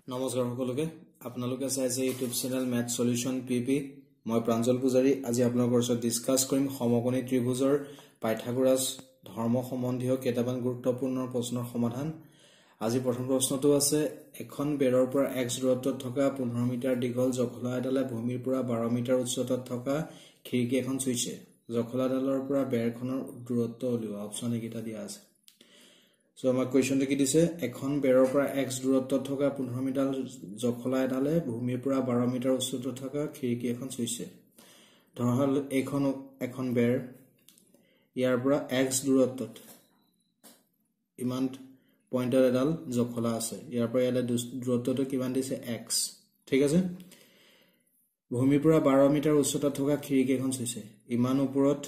নমস্কাৰ সকলোকে আপোনালোকে চাইছে ইউটিউব চেনেল ম্যাথ সলিউশন পিপি মই প্ৰাঞ্জল পূজাৰী আজি আপোনালোকৰ সৈতে ডিসকাস কৰিম সমকোণী ত্ৰিভুজৰ পাইথাগোৰাছ ধৰ্ম সম্বন্ধীয় কেইটামান গুৰুত্বপূৰ্ণ প্ৰশ্নৰ সমাধান আজি প্ৰথম প্ৰশ্নটো আছে এখন বেৰৰ পৰা x দূৰত্বত থকা 15 মিটাৰ দীঘল জখলা এডালে ভূমিৰ পৰা 12 মিটাৰ উচ্চতাত থকা খিৰিকী এখন চুইছে জখলাডালৰ পৰা বেৰখনৰ দূৰত্ব উলিওৱা অপচন একেটা দিয়া আছে So, my question to get is এখন বেৰৰ পৰা x দূৰত্বত থকা 15 মিটাৰ জখলা এডালে ভূমিৰ পৰা 12 মিটাৰ উচ্চতাত থকা খিৰিকী এখন চুইছে ধৰহল এখন বেৰ ইয়াৰ পৰা x দূৰত্বত ইমান পইণ্টৰ এডাল জখলা আছে ইয়াৰ পৰা ইয়ালে দূৰত্বটো কিমান দিছে x ঠিক আছে ভূমিৰ পৰা 12 মিটাৰ উচ্চতাত থকা খিৰিকী এখন চুইছে ইমান ওপৰত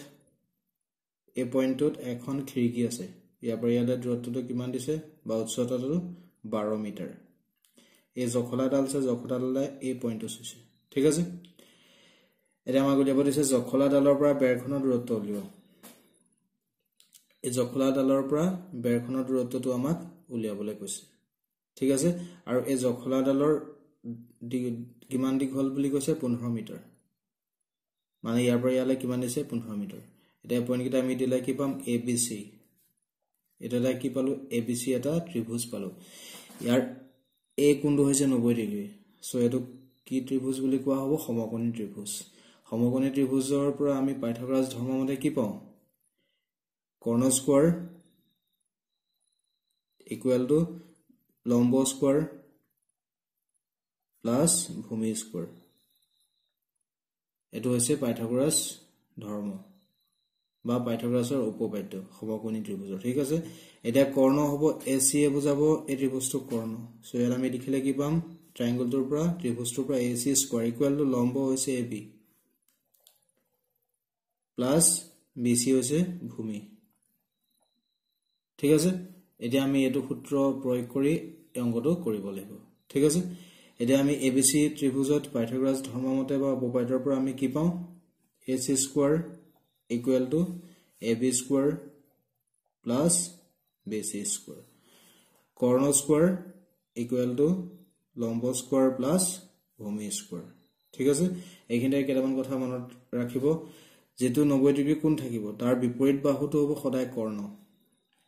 এই পইণ্টত এখন খিৰিকী আছে ইয়াৰ পৰা ইয়ালে দূৰত্বটো কিমান দিছে বা উচ্চতাটো 12 মিটাৰ এই জখলাডাল আছে জখলাডালে এই পইণ্টটো চুইছে ঠিক আছে এটা আমাক উলিয়াব দিছে জখলাডালৰ পৰা বেৰখনৰ দূৰত্ব উলিওৱা এই জখলাডালৰ পৰা বেৰখনৰ দূৰত্বটো আমাক উলিয়াবলৈ কৈছে ঠিক আছে আৰু এই জখলাডালৰ কিমান দীঘল বুলি কৈছে 15 মিটাৰ মানে ইয়াৰ পৰা ইয়ালে কিমান দিছে 15 মিটাৰ এটা পইণ্ট কিটা আমি দিলে কি পাম ABC এটা কি পালো ABC এটা ত্ৰিভুজ পালো ইয়াৰ A কোণটো হৈছে 90 ডিগ্ৰী সো এটো কি ত্ৰিভুজ বুলি কোৱা হ'ব সমকোণী ত্ৰিভুজৰ পৰা আমি পাইথাগোৰাছ ধৰ্মমতে কি পাওঁ কৰ্ণ স্কয়াৰ ইকুৱেল টু লম্ব স্কয়াৰ প্লাস ভূমি স্কয়াৰ এটো হৈছে পাইথাগোৰাছ ধৰ্ম বা পাইথাগোৰাছৰ উপপাদ্য সমকোণী ত্ৰিভুজৰ ঠিক আছে এটা কৰ্ণ হ'ব AC এ বুজাব এই ত্ৰিভুজটো কৰ্ণ সো ইয়াত আমি লিখিলে কি পাম ট্ৰায়াঙ্গলটোৰ পৰা ত্ৰিভুজটোৰ পৰা AC স্কয়াৰ ইকুৱেল টু লম্ব হৈছে AB প্লাস BC হৈছে ভূমি ঠিক আছে এতিয়া আমি এটো সূত্ৰ প্ৰয়োগ কৰি অংকটো কৰিব লাগিব ঠিক আছে এতিয়া আমি ABC ত্ৰিভুজত পাইথাগোৰাছ ধৰ্মমতে বা উপপাদ্যৰ পৰা আমি কি পাওঁ AC square equal to AB square plus BC square কৰ্ণ স্কয়াৰ equal to লম্ব স্কয়াৰ plus ভূমি স্কয়াৰ ঠিক আছে এইখিনিতে কেইটামান কথা মনত ৰাখিব যেটো 90 ডিগ্ৰী কোণ থাকিব তাৰ বিপৰীত বাহুটো হ'ব সদায় কৰ্ণ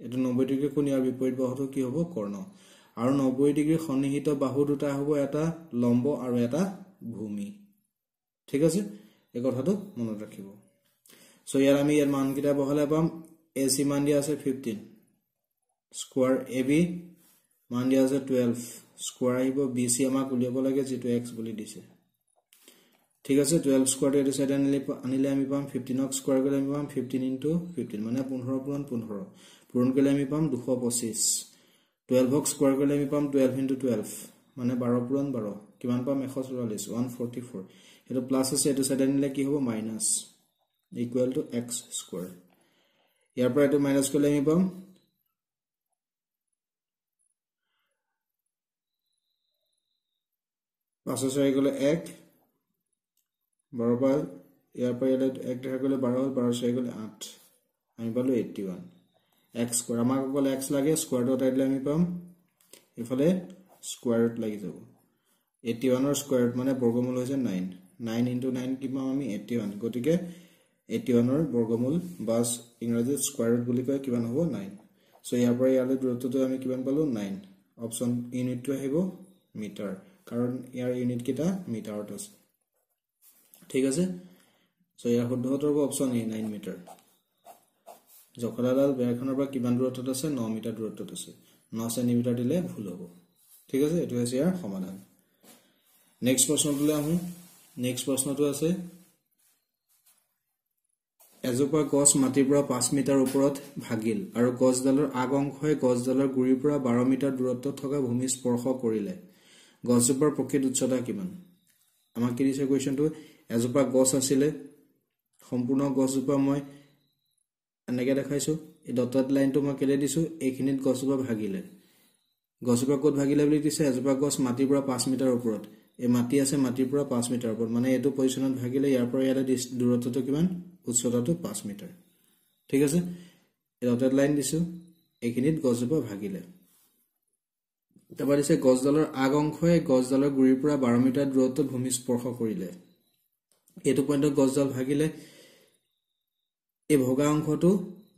এটো 90 ডিগ্ৰী কোণ ইয়াৰ বিপৰীত বাহুটো কি হ'ব কৰ্ণ আৰু 90 ডিগ্ৰী সন্নিহিত বাহু দুটা হ'ব এটা লম্ব আৰু এটা ভূমি ঠিক আছে এই কথাটো মনত ৰাখিব So here আমি এর মান কিটা বহালে পাম AC মান দিয়া আছে 15 স্কয়ার AB মান দিয়া আছে 12 স্কয়ার আহিব BC আমাক উলিয়াব লাগে যেটো x বুলি দিছে ঠিক আছে 12 স্কয়ার এটো সাইড আনিলে আমি পাম 15 ক স্কয়ার কৰিলে আমি পাম 15 * 15 মানে 15 পূৰণ 15 পূৰণ কৰিলে আমি পাম 225 12 ক স্কয়াৰ কৰিলে আমি পাম 12 * 12 মানে 12 পূৰণ 12 কিমান পাম 144 144 এটো প্লাস আছে এটো সাইড আনিলে কি হ'ব minus equal to x square ইয়াৰ পৰা এটো মাইনাস কৰিলে আমি পাম 5 6 গলে 1 বৰাবৰ ইয়াৰ পৰা ইয়ালে 1 দেখা গলে 12 12 6 গলে 8 আমি পালো 81 x স্কয়াৰ আমাক গলে x লাগে স্কয়াৰ ডট আইলে আমি পাম ইফালে স্কয়াৰ ৰুট লাগি যাব 81 ৰ স্কয়াৰ ৰুট মানে বৰ্গমূল হৈছে 9 9 * 9 কি পাম আমি 81 গতিকে 81 ৰ বৰ্গমূল বাস ইংৰাজীত স্কয়াৰ ৰুট বুলি কয় কিমান হ'ব 9 সো ইয়াৰ পৰা ইয়ালে দূৰত্বটো আমি কিমান পালো 9 অপচন ইউনিটটো আহিব মিটাৰ কাৰণ ইয়াৰ ইউনিট কিটা মিটাৰত আছে ঠিক আছে সো ইয়াৰ শুদ্ধ উত্তৰ হ'ব অপচন এ 9 মিটাৰ জখলাডাল বেৰখনৰ পৰা কিমান দূৰত্বত আছে 9 মিটাৰ দূৰত্বত আছে 9 সেন্টিমিটাৰ দিলে ভুল হ'ব ঠিক আছে এটো হৈছে ইয়াৰ সমাধান নেক্সট প্ৰশ্নটোলৈ আহো নেক্সট প্ৰশ্নটো আছে এজোপা গছ মাটিৰ পৰা 5 মিটাৰ ওপৰত ভাগিল আৰু গছডালৰ আগ অংশই গছডালৰ গুৰিৰ পৰা 12 মিটাৰ দূৰত্বত থকা ভূমি স্পৰ্শ কৰিলে গছজোপাৰ প্ৰকৃত উচ্চতা কিমান আমাক কি দিছে কোৱেশ্চনটো এজোপা গছ আছিল সম্পূৰ্ণ গছজোপা মই এনেকৈ দেখাইছো এই ডটেড লাইনটো মই কেলে দিছো এইখিনিত গছজোপা ভাগিলে গছজোপা ক'ত ভাগিলে বুলি দিছে এজোপা গছ মাটিৰ পৰা 5 মিটাৰ ওপৰত এই মাটি আছে মাটিৰ পৰা 5 মিটাৰ ওপৰত মানে এটো পজিশনত ভাগিলে ইয়াৰ পৰা ইয়ালে দূৰত্বটো কিমান উচ্চতাটো 5 মিটাৰ ঠিক আছে এই ডটেড লাইন দিছো এইখিনিত গছজোপা ভাগিলে তাৰপৰা দিছে গছডালৰ আগ অংশই গছডালৰ গুৰিৰ পৰা 12 মিটাৰ দূৰত্বত ভূমি স্পৰ্শ কৰিলে এইটো পইণ্টত গছডাল ভাগিলে এই ভগা অংশটো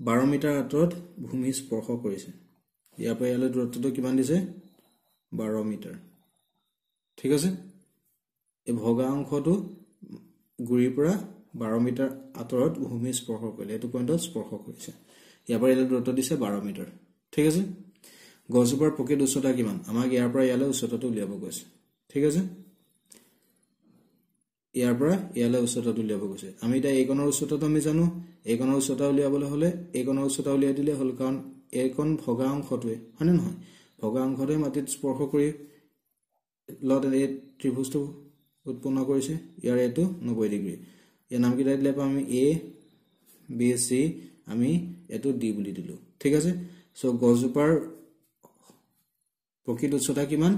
12 মিটাৰ আঁতৰত ভূমি স্পৰ্শ কৰিছে ইয়াৰ পৰা ইয়ালৈ দূৰত্বটো কিমান দিছে 12 মিটাৰ ঠিক আছে এই ভগা অংশটো গুৰিৰ পৰা 12 মিটাৰ আঁতৰত ভূমি স্পৰ্শ কৰিলে এইটো পইণ্টত স্পৰ্শ কৰিছে ইয়াৰ পৰা ইয়ালৈ দূৰত্ব দিছে 12 মিটাৰ ঠিক আছে গছজোপাৰ প্ৰকৃত উচ্চতা কিমান আমাক ইয়াৰ পৰা ইয়ালৈ উচ্চতাটো উলিয়াব কৈছে ঠিক আছে ইয়াৰ পৰা ইয়ালৈ উচ্চতাটো উলিয়াব কৈছে আমি এটা এইকণৰ উচ্চতাটো আমি জানো এইকণৰ উচ্চতা উলিয়াবলৈ হলে এইকণৰ উচ্চতা উলিয়াই দিলে হল কাৰণ এইকণ ভগা অংশটোৱে হয়নে নহয় ভগা অংশটোৱে মাটিত স্পৰ্শ কৰি লট এই ত্ৰিভুজটো উৎপন্ন কৰিছে ইয়াৰ এইটো 90 ডিগ্ৰী ইয়াৰ নাম কিটা দিলে পাম আমি এ বি সি আমি এটো ডি বুলি দিলো ঠিক আছে সো গছজোপাৰ প্ৰকৃত উচ্চতা কিমান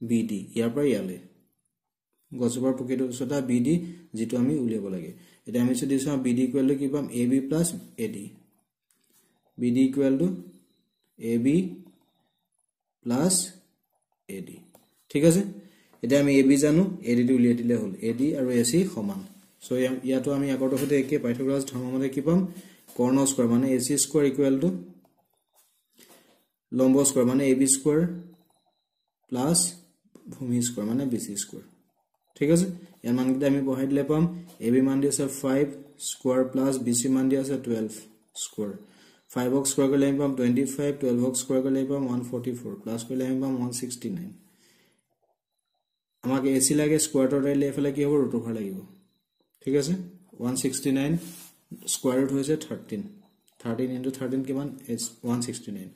বিডি ইয়াৰ পৰা ইয়ালৈ গছজোপাৰ প্ৰকৃত উচ্চতা বিডি যেটো আমি উলিয়াব লাগে এটা আমি যদি চাও বিডি ইকুৱেল টু কি পাম AB plus AD BD equal to AB plus AD ঠিক আছে এটা আমি এবি জানো এডি টো উলিয়াই দিলে হল এডি আৰু এসি সমান সো ইয়াটো আমি আগৰ দফাতে একে পাইথাগোৰাছ ধৰ্মমতে কি পাম কৰ্ণ স্কয়াৰ মানে এসি স্কয়াৰ ইকুৱেল টু লম্ব স্কয়াৰ মানে এবি স্কয়াৰ প্লাস ভূমি স্কয়াৰ মানে বিসি স্কয়াৰ ঠিক আছে ইয়াৰ মানকিটা আমি বহাই দিলে পাম এবি মান দি আছে 5 স্কয়াৰ প্লাস বিসি মান দি আছে 12 স্কয়াৰ 5 ক স্কয়াৰ কৰিলে আমি পাম 25 12 ক স্কয়াৰ কৰিলে পাম 144 প্লাস কৰিলে আমি পাম 169 আমাক এসি লাগে স্কয়াৰটো ৰাইলে এফালে কি হ'ব ৰুট ওভাৰ লাগিব ঠিক আছে 169 স্কয়াৰ ৰুট হৈছে 13 13 into 13 কিমান 169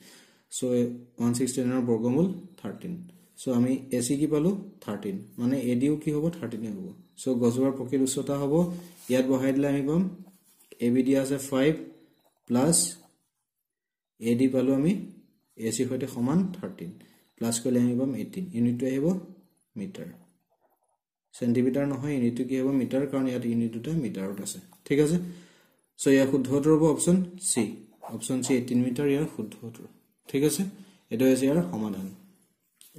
so 169 এর বর্গমূল 13 so আমি এসি কি পালো 13 মানে এডিও কি হবে 13 হবে so গছৰ প্ৰকৃত উচ্চতা হ'ব ইয়াত বহাই দিলে আমি পাম এবি দিয়া আছে 5 প্লাস এডি পালো আমি এসি সৈতে সমান 13 প্লাস কৰিলে আমি পাম 18 ইউনিটটো আহিব মিটাৰ সেন্টিমিটাৰ নহয় ইউনিটটো কি হ'ব মিটাৰ কাৰণ ইয়াত ইউনিট দুটা মিটাৰত আছে ঠিক আছে so ইয়াৰ শুদ্ধ উত্তৰ হ'ব অপচন সি 18 মিটাৰ ইয়াৰ শুদ্ধ উত্তৰ ঠিক আছে এটা হৈছে ইয়াৰ সমাধান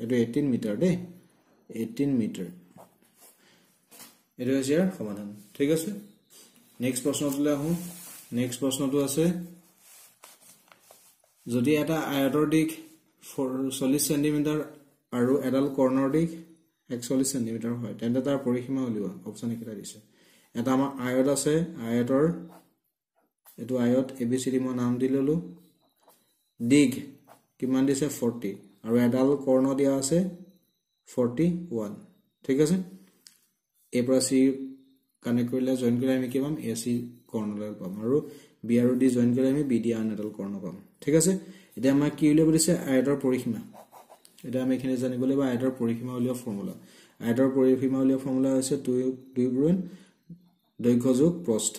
এটা 18 মিটাৰ দে 18 মিটাৰ এটা হৈছে ইয়াৰ সমাধান ঠিক আছে নেক্সট প্ৰশ্নটোলৈ আহো নেক্সট প্ৰশ্নটো আছে যদি এটা আয়তৰ দিক 40 সেন্টিমিটাৰ আৰু এডাল কৰ্ণৰ দিক 41 সেন্টিমিটাৰ হয় তেন্তে তাৰ পৰিসীমা উলিওৱা অপচন একেটা দিছে এটা আমাৰ আয়ত আছে আয়তৰ এটো আয়ত এবিসিডি মই নাম দি ললো দিগ কিমান দিছে 40 আৰু এডাল কৰ্ণ দিয়া আছে 41 ঠিক আছে এ পৰা সি কানেক্ট কৰিলে জয়েন কৰিলে আমি কি পাম এসি কৰ্ণলৈ পাম আৰু বি আৰু ডি জয়েন কৰিলে আমি বিডি আন এডাল কৰ্ণ পাম ঠিক আছে এটা আমাৰ কি উলিয়াব দিছে আয়তৰ পৰিসীমা এটা আমি এখানে জানিব লাগিব আয়তৰ পৰিসীমা উলিওৱা ফৰ্মুলা আয়তৰ পৰিসীমা উলিওৱা ফৰ্মুলা হৈছে 2 গুণ দৈৰ্ঘ্য যোগ প্ৰস্থ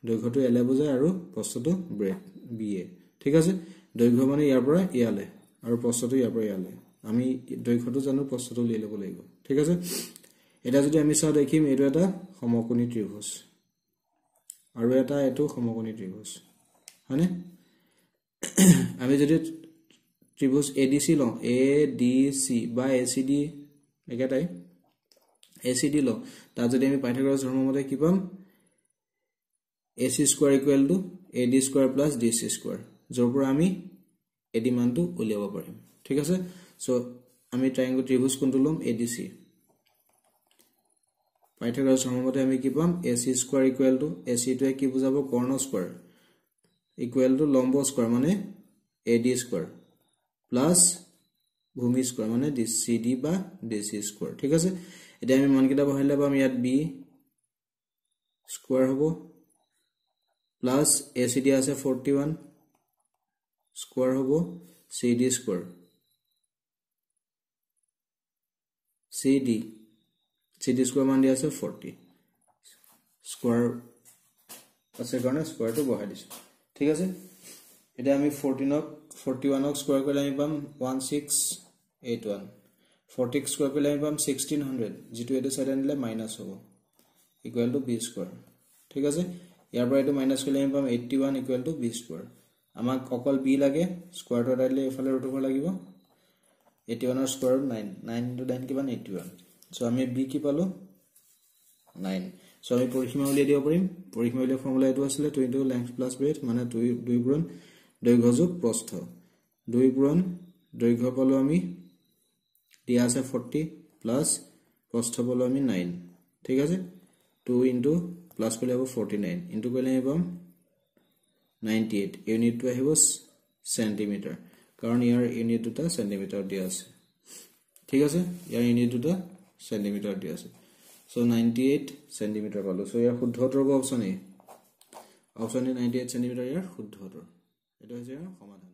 দৈৰ্ঘ্যটো এলে বুজায় আৰু প্ৰস্থটো ব্ৰেড বিএ ঠিক আছে দৈৰ্ঘ্য মানে ইয়াৰ পৰা ইয়ালে আৰু প্ৰস্থটো ইয়াৰ পৰা ইয়ালে আমি দৈৰ্ঘ্যটো জানো প্ৰস্থটো উলিয়াই ল'ব লাগিব ঠিক আছে এটা যদি আমি চাও দেখিম এটো এটা সমকোণী ত্ৰিভুজ আৰু এটা এটো সমকোণী ত্ৰিভুজ হয়নে আমি যদি ত্রিভুজ এডিসি ল এডিসি বা এসিডি একেটাই এসিডি ল তা যদি আমি পাইথাগোৰাছ ধৰ্মমতে কি পাম AC square equal to AD square plus DC square যৰ পৰা আমি এডি মানটো উলিয়াব পাৰিম ঠিক আছে সো আমি ট্ৰায়াঙ্গল ত্ৰিভুজ কোনটো লম এডিসি পাইথাগোৰাছ ধৰ্মমতে আমি কি পাম AC square equal to AC টোৱে কি বুজাব কৰ্ণ স্কয়াৰ ইকুৱেল টু লম্ব স্কয়াৰ মানে এডি স্কয়াৰ প্লাস ভূমি স্কয়াৰ মানে ডিসিডি বা ডিসি স্কয়াৰ ঠিক আছে এটা আমি মানকিটা বহাইলে পাম ইয়াত বি স্কয়াৰ হ'ব প্লাস এসিডি আছে 41 স্কয়াৰ হ'ব সিডি স্কয়াৰ সিডি স্কয়াৰ মান দিয়া আছে 40 স্কয়াৰ আছে কাৰণে স্কয়াৰটো বহাই দিছো ঠিক আছে এটা আমি 41 স্কয়াৰ কৰিলে আমি পাম 1681 40 স্কয়াৰ কৰিলে আমি পাম 1600 যেটো এটো সাইড আনিলে মাইনাস হ'ব ইকুৱেল টু b স্কয়াৰ ঠিক আছে ইয়াৰ পৰা এটো মাইনাস কৰিলে আমি পাম 81 ইকুৱেল টু b স্কয়াৰ আমাক অকল b লাগে স্কয়াৰটো আনিলে এফালে ৰুট ওভাৰ লাগিব 81 স্কয়ার 9 9 into 9 কিমান 81 সো আমি b কি পালো 9 সো আমি পরিসীমা উলিয়াই দিব পাৰিম পৰিসীমা উলিয়াই ফৰ্মুলা এটো আছিল 2 into length plus breadth মানে 2 পূৰণ দৈৰ্ঘ্য যোগ প্ৰস্থ 2 পূৰণ দৈৰ্ঘ্য পালো আমি দিয়া আছে 40 প্লাস প্রস্থ পালো আমি 9 ঠিক আছে 2 into প্লাস করলে হবে 49 into করলে হবে 98 ইউনিট টু আহিব সেন্টিমিটার কারণ ইয়ার ইউনিট দুটা সেন্টিমিটার দিয়া আছে ঠিক আছে ইয়ার ইউনিট দুটা সেন্টিমিটার দিয়া আছে সো 98 সেন্টিমিটার পালো সো ইয়ার শুদ্ধ উত্তৰ অপশন এ 98 সেন্টিমিটাৰ ইয়াৰ শুদ্ধ উত্তৰ এটা হৈছে সমাধান